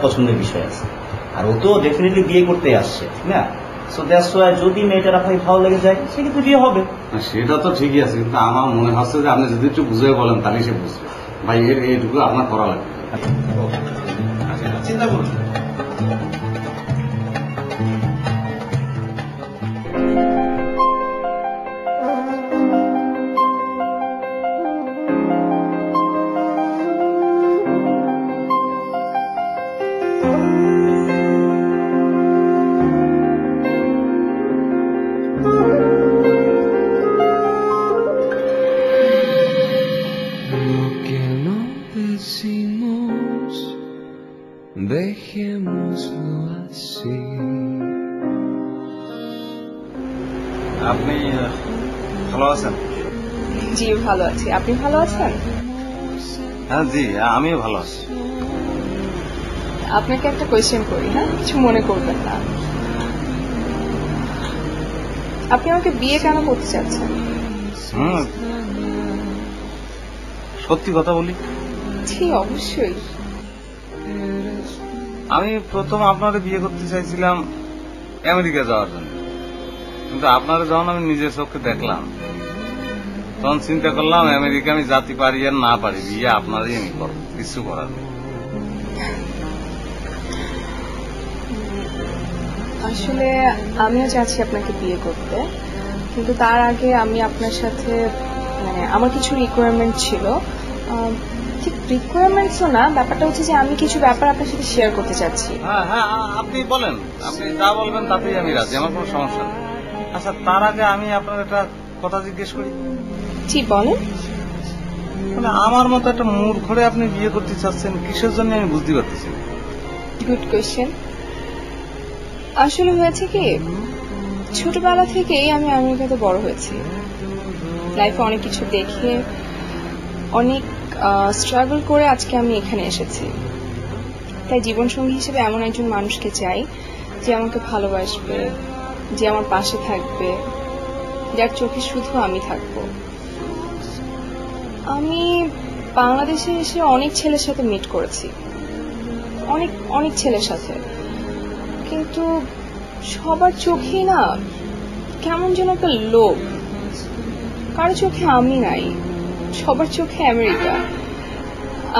পছন্দের বিষয় আছে, আর ও তো ডেফিনেটলি বিয়ে করতে আসছে, ঠিক না? সো দ্যাটস ওয়াই যদি মেয়েটার আপনাকে ভালো লেগে যায় সেক্ষেত্রে বিয়ে হবে। সেটা তো ঠিকই আছে, কিন্তু আমার মনে হচ্ছে যে আপনি যদি একটু বুঝে বলেন তাহলে সে বুঝবে। ভাই এইটুকু আপনার করা লাগবে। চিন্তা করুন। আপনি ভালো আছেন? জি ভালো আছি, আপনি ভালো আছেন? হ্যাঁ জি, আমিও ভালো আছি। আপনাকে একটা কোয়েশ্চেন করি, হ্যাঁ? কিছু মনে করবেন না। আপনি আমাকে বিয়ে কেন করতে চাচ্ছেন? সত্যি কথা বলি? জি অবশ্যই। আমি প্রথম আপনারে বিয়ে করতে চাইছিলাম আমেরিকা যাওয়ার জন্য, কিন্তু আপনারা যখন আমি নিজের চোখে দেখলাম তখন চিন্তা করলাম আমেরিকা আমি যাতে পারি আর না পারি, বিয়ে আপনারই আমি করবো, কিছু করার নেই। আসলে আমিও চাচ্ছি আপনাকে বিয়ে করতে, কিন্তু তার আগে আমি আপনার সাথে আমার কিছু রিকোয়ারমেন্ট ছিল। ঠিক রিকোয়ারমেন্টসও না, ব্যাপারটা হচ্ছে যে আমি কিছু ব্যাপার আপনার সাথে শেয়ার করতে চাচ্ছি। হ্যাঁ হ্যাঁ, আপনি বলেন, আপনি যা বলবেন তাতেই আমি রাজি, আমার কোনো সমস্যা নেই। আচ্ছা, তার আগে আমি আপনার একটা কথা জিজ্ঞেস করি। জি বলেন। মানে আমার মতো একটা মূর্খরে আপনি বিয়ে করতে চাচ্ছেন কিসের জন্য আমি বুঝতে পারতেছি। Good question. আসলে হয়েছে কি, ছোটবেলা থেকেই আমি আমেরিকাতে বড় হয়েছি। লাইফে অনেক কিছু দেখে অনেক স্ট্রাগল করে আজকে আমি এখানে এসেছি। তাই জীবনসঙ্গী হিসেবে এমন একজন মানুষকে চাই যে আমাকে ভালোবাসবে, যে আমার পাশে থাকবে, যার চোখে শুধু আমি থাকবো। আমি বাংলাদেশে এসে অনেক ছেলের সাথে মিট করেছি, অনেক অনেক ছেলের সাথে, কিন্তু সবার চোখে না কেমন যেন একটা লোভ। কারো চোখে আমি নাই, সবার চোখে আমেরিকা।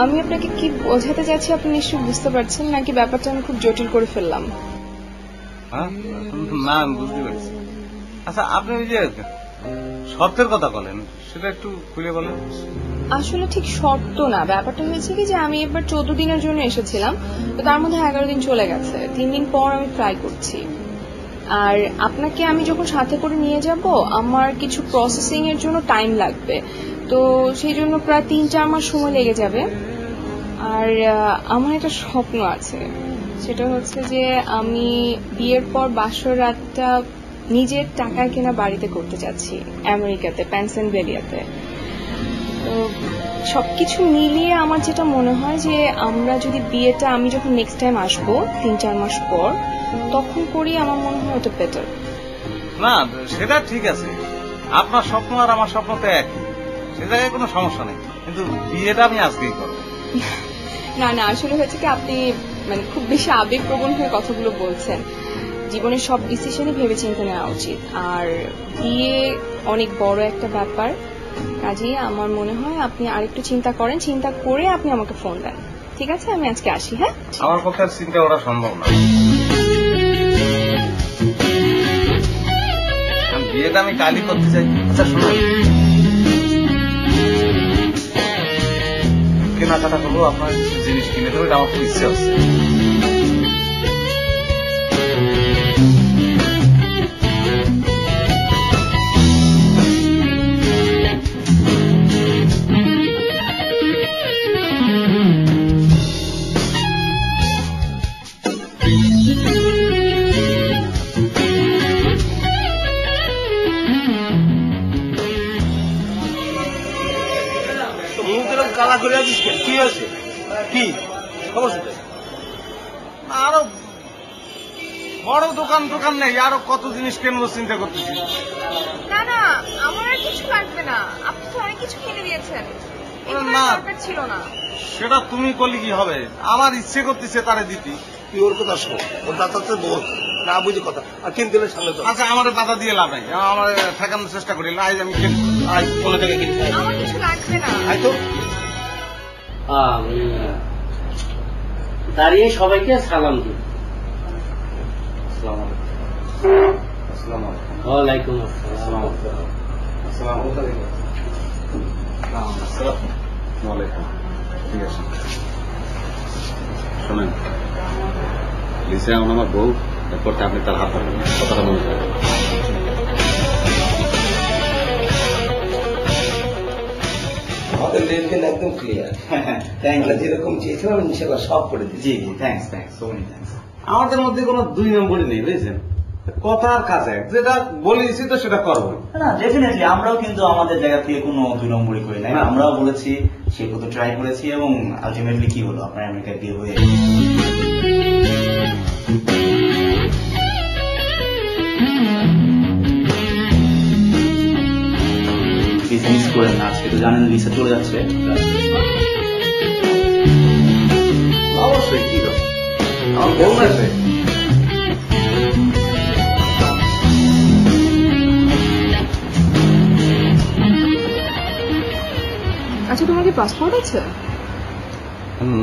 আমি আপনাকে কি বোঝাতে চাচ্ছি আপনি নিশ্চয়ই বুঝতে পারছেন, নাকি ব্যাপারটা আমি খুব জটিল করে ফেললাম? না, আমি বুঝতে পারছি। আচ্ছা, আপনি ওই যে শর্তের কথা বলেন সেটা একটু খুলে বলেন। আসলে ঠিক শর্ত না, ব্যাপারটা হয়েছে কি যে আমি এবার 14 দিনের জন্য এসেছিলাম, তো তার মধ্যে 11 দিন চলে গেছে। 3 দিন পর আমি ট্রাই করছি। আর আপনাকে আমি যখন সাথে করে নিয়ে যাব, আমার কিছু প্রসেসিং এর জন্য টাইম লাগবে, তো সেই জন্য প্রায় 3-4 মাস সময় লেগে যাবে। আর আমার একটা স্বপ্ন আছে, সেটা হচ্ছে যে আমি বিয়ের পর বাসর রাতটা নিজের টাকায় কেনা বাড়িতে করতে চাচ্ছি, আমেরিকাতে, পেনসিলভেনিয়াতে। তো সবকিছু মিলিয়ে আমার যেটা মনে হয় যে আমরা যদি বিয়েটা, আমি যখন নেক্সট টাইম আসবো 3-4 মাস পর, তখন করি, আমার মনে হয় ওটা বেটার। না, সেটা ঠিক আছে, আপনার স্বপ্ন আর আমার স্বপ্ন তো একই, সে জায়গায় কোনো সমস্যা নেই, কিন্তু বিয়েটা আমি আজকেই করবো। না না, আসলে হয়েছে কি, আপনি খুব বেশি আবেগপ্রবণ হয়ে কথাগুলো বলছেন। জীবনের সব ডিসিশনই ভেবে চিন্তে নেওয়া উচিত, আর বিয়ে অনেক বড় একটা ব্যাপার। কাজেই আমার মনে হয় আপনি আরেকটু চিন্তা করেন, চিন্তা করে আপনি আমাকে ফোন দেন। ঠিক আছে, আমি আজকে আসি। হ্যাঁ, আমার পক্ষে আর চিন্তা করা সম্ভব না। বিয়েটা আমি কালই করতে চাই। আচ্ছা শুনুন, কেনাকাটা করবো, আপনার কিছু জিনিস কিনে দেবো, এটা আমার খুব ইচ্ছে আছে। কালা করে আছিস কেন? কি হয়েছে? কি সমস্যা? আরো বড় দোকান টোকান নেই, আরো কত জিনিস কিনবো চিন্তা করতেছি। না না, আমার আর কিছু লাগবে না, আপনি তো অনেক কিছু কিনে দিয়েছেন। এটা না দরকার ছিল না। সেটা তুমি করলে কি হবে, আমার ইচ্ছে করতেছে তারে দিতি। তুই ওর কথা শোন, ওর দাদাতে বল, না বুঝি কথা, আর কিনতে হলে সামনে চল। আচ্ছা আমার বাধা দিয়ে লাভ নাই, আমার ঠেকানোর চেষ্টা করি না, আজ আমি আয় কোনো থেকে কিনতে আমার কিছু লাগবে না। আয় তো। আমি দাঁড়িয়ে সবাইকে সালাম দিই। ওয়ালাইকুম আসসালাম। ঠিক আছে শোনেন, লিসা এখন আমার বউ, এরপর আপনি তার হাত ধরবেন, কথাটা মনে করেন। আমাদের লেনদেন একদম ক্লিয়ার, আমরা যেরকম চেয়েছিলাম ইনশাল্লাহ সব করে দিচ্ছি। জি জি, thanks thanks, so many thanks. আমাদের মধ্যে কোনো দুই নম্বরই নেই, বুঝেছেন, কথা আর কাজ এক, যেটা বলেছি তো সেটা করবো। না ডেফিনেটলি আমরাও কিন্তু আমাদের জায়গা থেকে কোনো 2 নম্বরই করি নাই, না। আমরাও বলেছি সে কত ট্রাই করেছি এবং আলটিমেটলি কি হলো, আপনার আমেরিকায় বিয়ে হয়ে মিস করেন না, আজকে তো জানেন লিসা চলে যাচ্ছে। অবশ্যই কি হবে, আমার বউ আছে। আচ্ছা তোমার কি পাসপোর্ট আছে?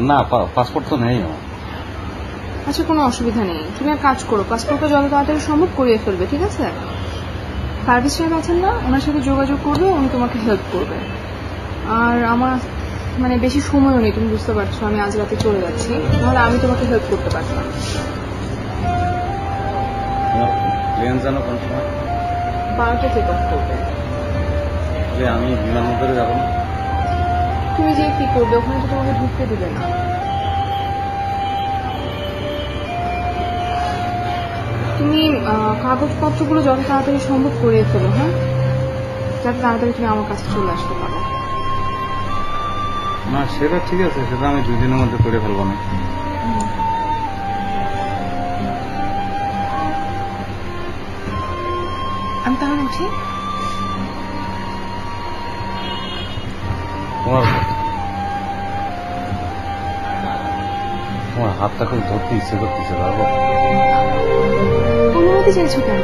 না পাসপোর্ট তো নেই আমার। আচ্ছা কোনো অসুবিধা নেই, তুমি এক কাজ করো, পাসপোর্টটা যত তাড়াতাড়ি সম্ভব করিয়ে ফেলবে, ঠিক আছে? পারভেজ সাহেব আছেন না, ওনার সাথে যোগাযোগ করবে, উনি তোমাকে হেল্প করবে। আর আমার মানে বেশি সময়ও নেই, তুমি বুঝতে পারছো, আমি আজ রাতে চলে যাচ্ছি, নাহলে আমি তোমাকে হেল্প করতে পারতাম। প্লেন জানো কোন সময়? 12টা টেক অফ করবে। আমি বিমানবন্দরে যাবো না? তুমি যে কি করবে, ওখানে তো তোমাকে ঢুকতে দিবে না। তুমি কাগজপত্রগুলো যত তাড়াতাড়ি সম্ভব করিয়ে ফেলো, হ্যাঁ, যাতে তাড়াতাড়ি তুমি আমার কাছে চলে আসতে পারো। না সেটা ঠিক আছে, সেটা আমি 2 দিনের মধ্যে করে ফেলবো না। আমি তাহলে উঠি। তোমার হাতটা খুব ধরতে ইচ্ছে করতেছে, পারবো? অনুমতি চাইছো কেন?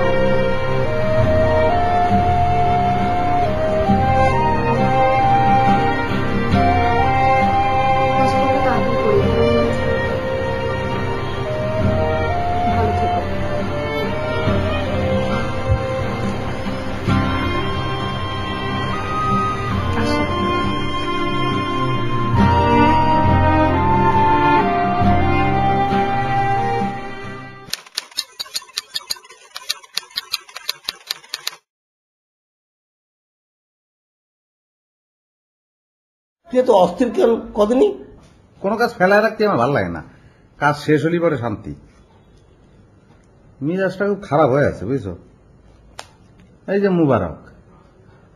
পাসপোর্টটা তাড়াতাড়ি করিয়ে ফেলো। ভালো থেকো। আসো। তুই তো অস্থির কেন কদিনই? কোনো কাজ ফেলায় রাখতে আমার ভালো লাগে না, কাজ শেষ হলেই পরে শান্তি। মিজাজটা খুব খারাপ হয়ে আছে, বুঝছো? এই যে মুবারক,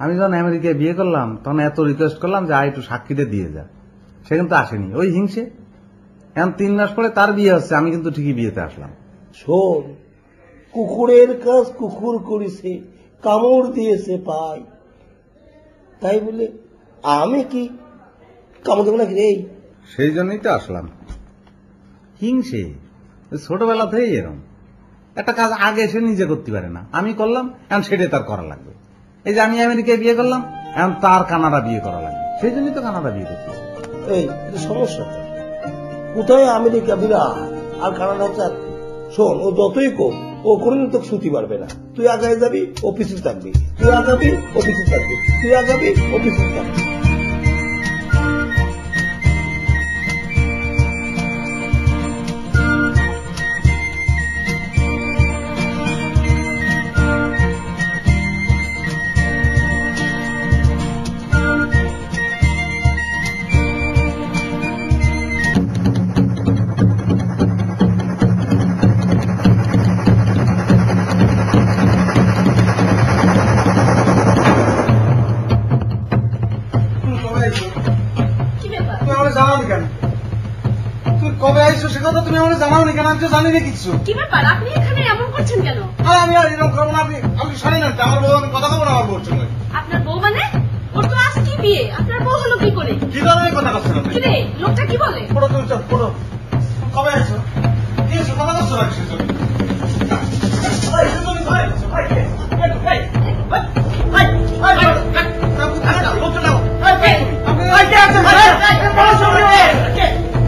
আমি যখন আমেরিকায় বিয়ে করলাম তখন এত রিকোয়েস্ট করলাম যে একটু সাক্ষীটা দিয়ে যা, সে কিন্তু আসেনি, ওই হিংসে। এখন 3 মাস পরে তার বিয়ে হচ্ছে, আমি কিন্তু ঠিকই বিয়েতে আসলাম। শোন, কুকুরের কাজ কুকুর করেছে, কামড় দিয়েছে পাই, তাই বলে আমি কি কামড় দেবো নাকি রে? সেই জন্যই তো আসলাম। হিংসে ছোটবেলা থেকেই এরকম, একটা কাজ আগে সে নিজে করতে পারে না, আমি করলাম, এখন সেটাই তার করা লাগবে। এই যে আমি আমেরিকায় বিয়ে করলাম, এখন তার কানাডা বিয়ে করা লাগবে, সেই জন্যই তো কানাডা বিয়ে করতে। এই এটা সমস্যা কোথায়? আমেরিকা বিরাট আর কানাডা হচ্ছে আর। শোন, ও যতই কম, ও কোনদিন তোকে ছুটি পারবে না। তুই আগায় যাবি, অফিসে থাকবি, তুই আগাবি, অফিসে থাকবি, তুই আগাবি, অফিসে থাকবি। কবে আইসো সে কথা তুমি আমাকে জানাওনি কেন? আমি তো জানি না কিছু। কি ব্যাপার, আপনি এখানে এমন করছেন কেন? আমি আর এরকম করবো না, আপনি আপনি শোনেন না, আমার বউ, আমি কথা বলবো না আমার বউর সঙ্গে। আপনার বউ মানে? ওর তো আজ কি বিয়ে আপনার বউ হলো কি করে? কি ধরনের কথা বলছেন আপনি? কি রে লোকটা কি বলে? পড়ো তুমি চল পড়ো। কবে আসছো? কি এসো কথা বলছো রাখছি তুমি? ভাই তুমি ভাই ভাই ভাই ভাই ভাই লোকটা নাও। ভাই ভাই ভাই কে আছে ভাই? বড় সরে কে?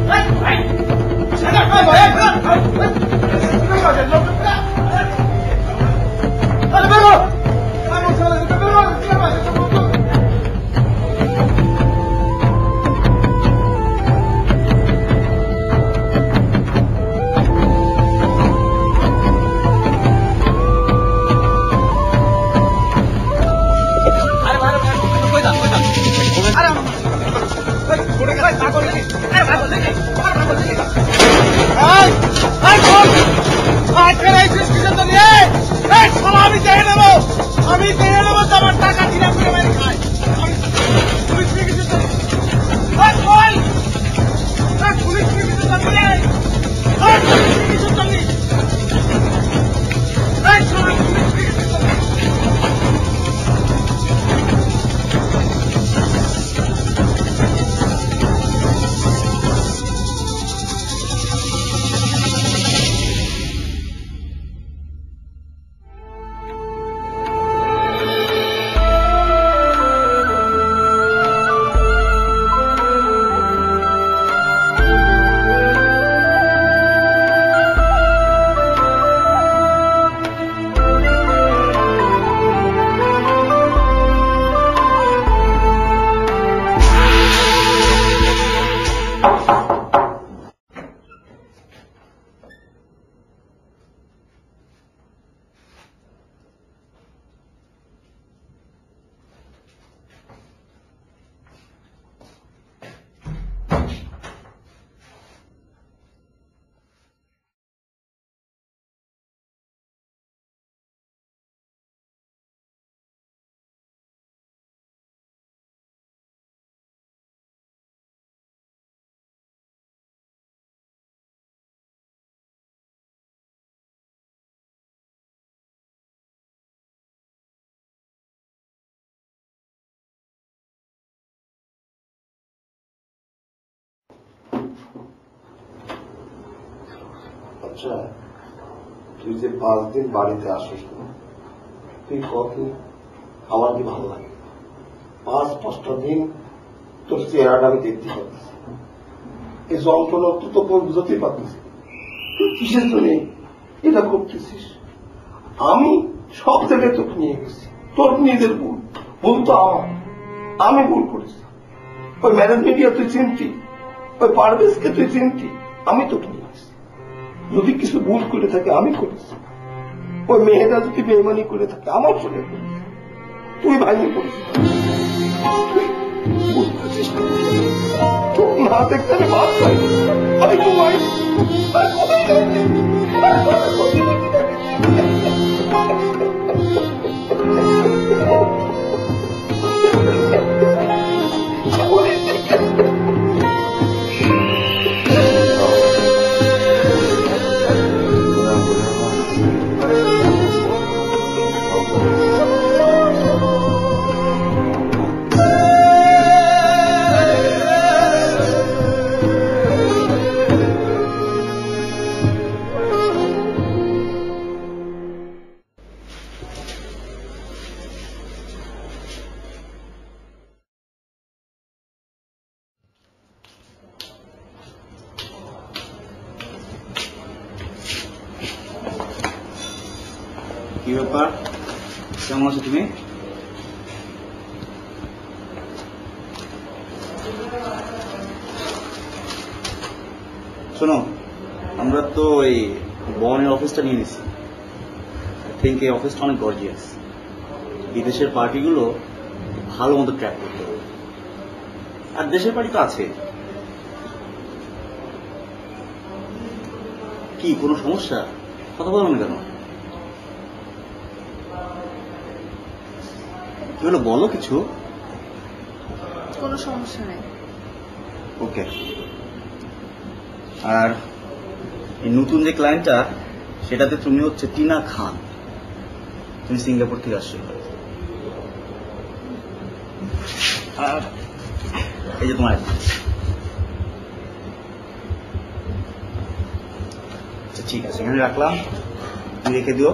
ভাই ভাই সাদা ভাই ভাই আরে বেরো আমি চলে যেতে বেরো কি আছে সব আমি দিয়ে নেবো তোমার টাকা দিলাম খাই পুলিশ নিয়ে কিছু পুলিশ নিয়ে কিছু আচ্ছা তুই যে 5 দিন বাড়িতে আসিস না, তুই কত আমার কি ভালো লাগে? 5-5টা দিন তোর চেহারাটা আমি দেখতে পাচ্ছি, এই যন্ত্রণা তো বুঝতেই পারতেছি তুই কিসের জন্য এটা করতেছিস। আমি সব জায়গায় তোকে নিয়ে গেছি, তোর নিজের ভুল তো আমি ভুল করেছি। ওই ম্যানেজমেন্ট তুই চিনতি, ওই পারভেজকে তুই চিনতি, আমি তোকে নিয়ে গেছি। যদি কিছু ভুল করে থাকে আমি করেছি, ওই মেয়েরা যদি বেইমানি করে থাকে আমার চলে করেছি, তুই ভাইনি করেছিস। না দেখতে আমি ভাত খাই, আমি ঘুমাই। কি ব্যাপার, কেমন আছো তুমি? শোনো, আমরা তো এই বনের অফিসটা নিয়ে নিছি। থিঙ্ক এই অফিসটা অনেক গর্জিয়াস। বিদেশের পার্টিগুলো ভালো মতো ট্র্যাক করতে হবে, আর দেশের পার্টি তো আছে। কি কোনো সমস্যা? কথা বলো না কেন? কি হলো বলো কিছু। কোনো সমস্যা নেই। ওকে। আর এই নতুন যে ক্লায়েন্টটা, সেটাতে তুমি হচ্ছে টিনা খান, তুমি সিঙ্গাপুর থেকে আসছো। এই যে তোমার আচ্ছা ঠিক আছে, এখানে রাখলাম, তুমি রেখে দিও।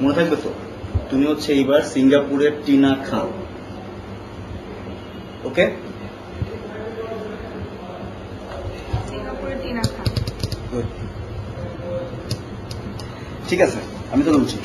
মনে থাকবে তো, তুমি হচ্ছে এইবার সিঙ্গাপুরের টিনা খান। ওকে? সিঙ্গাপুরের টিনা খান। ঠিক আছে, আমি তো বলছি।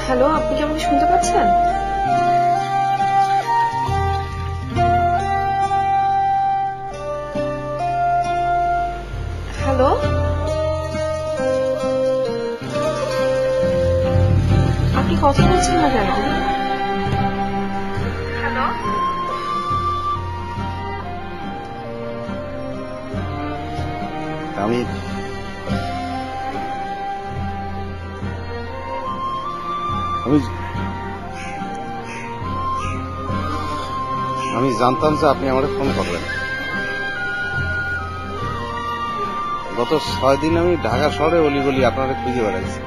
হ্যালো, আপনি কি আমাকে শুনতে পাচ্ছেন? হ্যালো, আপনি কথা বলছেন না কেন? হ্যালো, আমি জানতাম যে আপনি আমাকে ফোন করবেন। গত 6 দিন আমি ঢাকা শহরে অলিগলি আপনারা খুঁজে বেড়াইছি।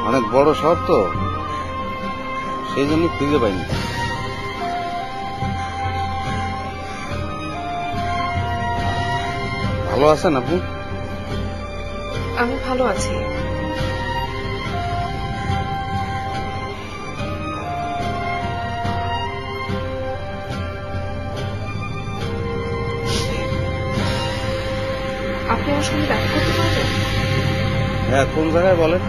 অনেক বড় শহর তো, সেই জন্য খুঁজে পাইনি। ভালো আছেন আপনি? আমি ভালো আছি। আপনি আমার সঙ্গে দেখা করতে পারবেন? হ্যাঁ, কোন জায়গায় বলেন?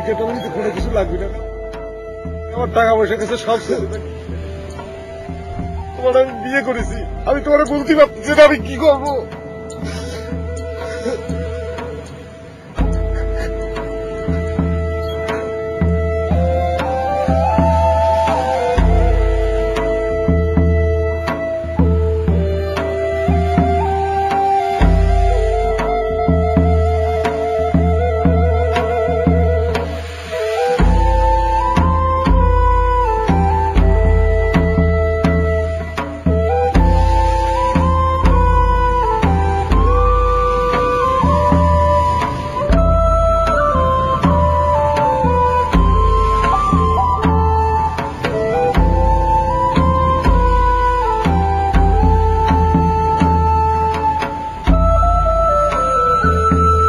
টিকিট আমি তো কোনো কিছু লাগবে না, আমার টাকা পয়সা কাছে সব ছেড়ে দেবে। তোমার আমি বিয়ে করেছি, আমি তোমার বলতে পারছি না আমি কি করবো।